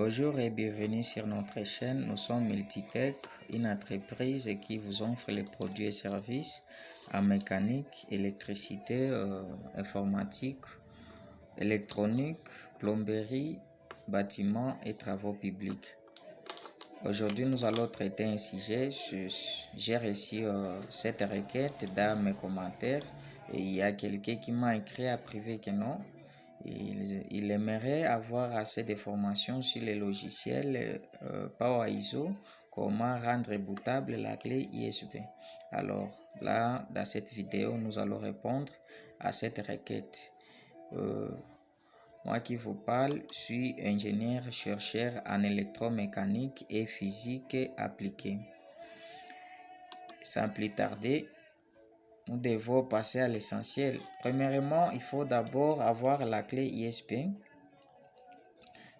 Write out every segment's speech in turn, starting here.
Bonjour et bienvenue sur notre chaîne. Nous sommes Multitech, une entreprise qui vous offre les produits et services en mécanique, électricité, informatique, électronique, plomberie, bâtiments et travaux publics. Aujourd'hui, nous allons traiter un sujet. J'ai reçu cette requête dans mes commentaires et il y a quelqu'un qui m'a écrit à privé que non. Il aimerait avoir assez de formations sur les logiciels Power ISO, comment rendre bootable la clé USB. Alors là, dans cette vidéo, nous allons répondre à cette requête. Moi qui vous parle, je suis ingénieur chercheur en électromécanique et physique appliquée. Sans plus tarder, nous devons passer à l'essentiel. Premièrement, il faut d'abord avoir la clé USB.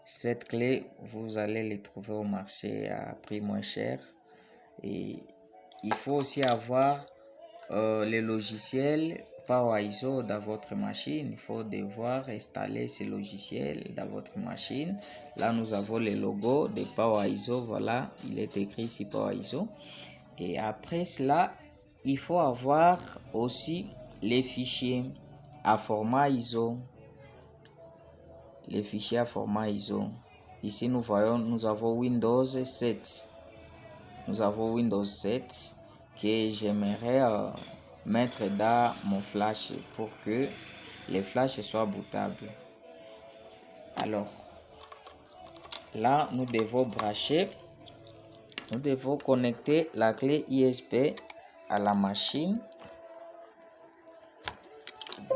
Cette clé, vous allez les trouver au marché à prix moins cher. Et il faut aussi avoir le logiciel Power ISO dans votre machine. Il faut devoir installer ce logiciel dans votre machine. Là, nous avons le logo de Power ISO. Voilà, il est écrit ici Power ISO. Et après cela, il faut avoir aussi les fichiers à format ISO. Les fichiers à format ISO. Ici, nous voyons, nous avons Windows 7. Nous avons Windows 7 que j'aimerais mettre dans mon flash pour que les flashs soient bootables. Alors, là, nous devons brancher. Nous devons connecter la clé USB à la machine.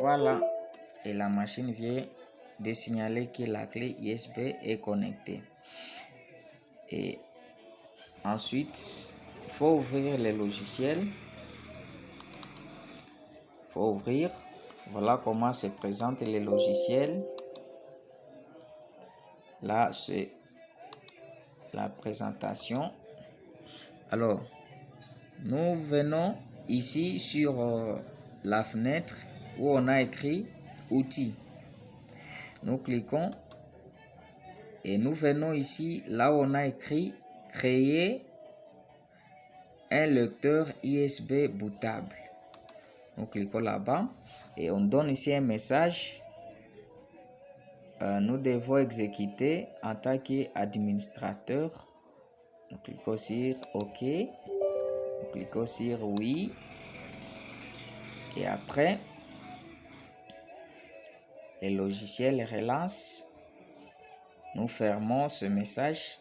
Voilà. Et la machine vient de signaler que la clé USB est connectée. Et ensuite, il faut ouvrir le logiciel. Il faut ouvrir. Voilà comment se présente le logiciel. Là, c'est la présentation. Alors, nous venons ici sur la fenêtre où on a écrit outils. Nous cliquons et nous venons ici là où on a écrit créer un lecteur USB bootable. Nous cliquons là-bas et on donne ici un message. Nous devons exécuter en tant qu'administrateur. Nous cliquons sur OK. Nous cliquons sur oui. Et après, le logiciel relance. Nous fermons ce message.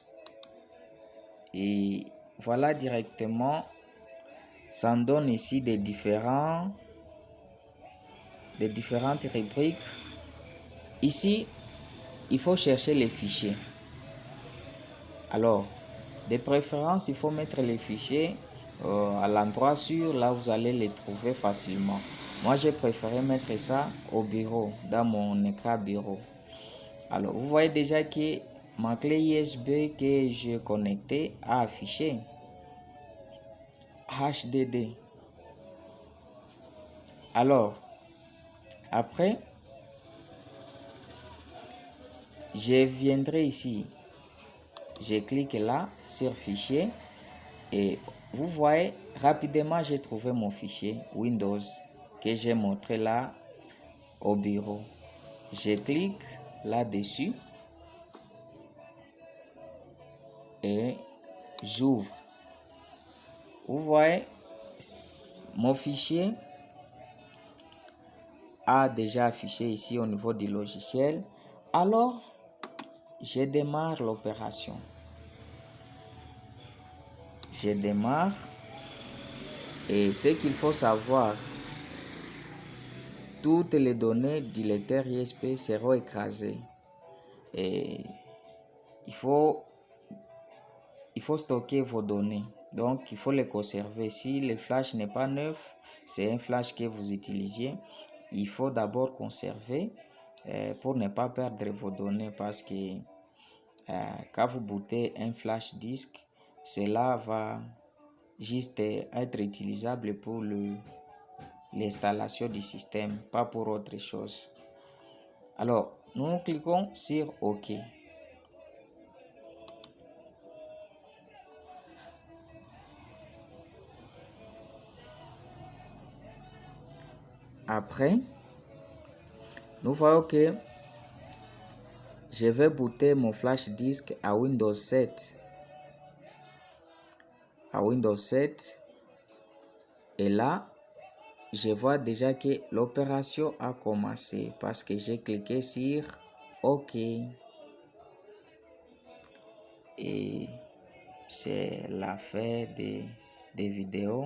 Et voilà directement, ça nous donne ici des différentes rubriques. Ici, il faut chercher les fichiers. Alors, de préférence, il faut mettre les fichiers à l'endroit sûr, là vous allez les trouver facilement. Moi, j'ai préféré mettre ça au bureau, dans mon écran bureau. Alors, vous voyez déjà que ma clé USB que j'ai connectée a affiché HDD. Alors, après, je viendrai ici. Je clique là sur fichier et vous voyez rapidement j'ai trouvé mon fichier Windows que j'ai montré là au bureau. Je clique là-dessus et j'ouvre. Vous voyez, mon fichier a déjà affiché ici au niveau du logiciel. Alors, je démarre l'opération. Je démarre et ce qu'il faut savoir, toutes les données du lecteur USB seront écrasées. Et il faut stocker vos données. Donc, il faut les conserver. Si le flash n'est pas neuf, c'est un flash que vous utilisiez, il faut d'abord conserver pour ne pas perdre vos données parce que quand vous bootez un flash disk, cela va juste être utilisable pour l'installation du système, pas pour autre chose. Alors, nous cliquons sur OK. Après, nous voyons que je vais booter mon flash disk à Windows 7. À Windows 7. Et là, je vois déjà que l'opération a commencé parce que j'ai cliqué sur OK. Et c'est la fin des vidéos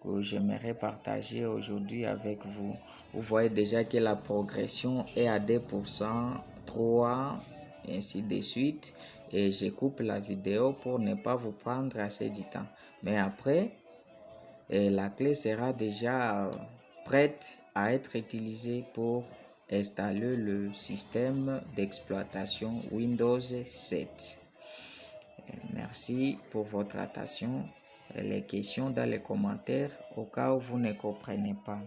que j'aimerais partager aujourd'hui avec vous. Vous voyez déjà que la progression est à 2%, 3%, ainsi de suite. Et je coupe la vidéo pour ne pas vous prendre assez du temps. Mais après, la clé sera déjà prête à être utilisée pour installer le système d'exploitation Windows 7. Merci pour votre attention. Les questions dans les commentaires au cas où vous ne comprenez pas.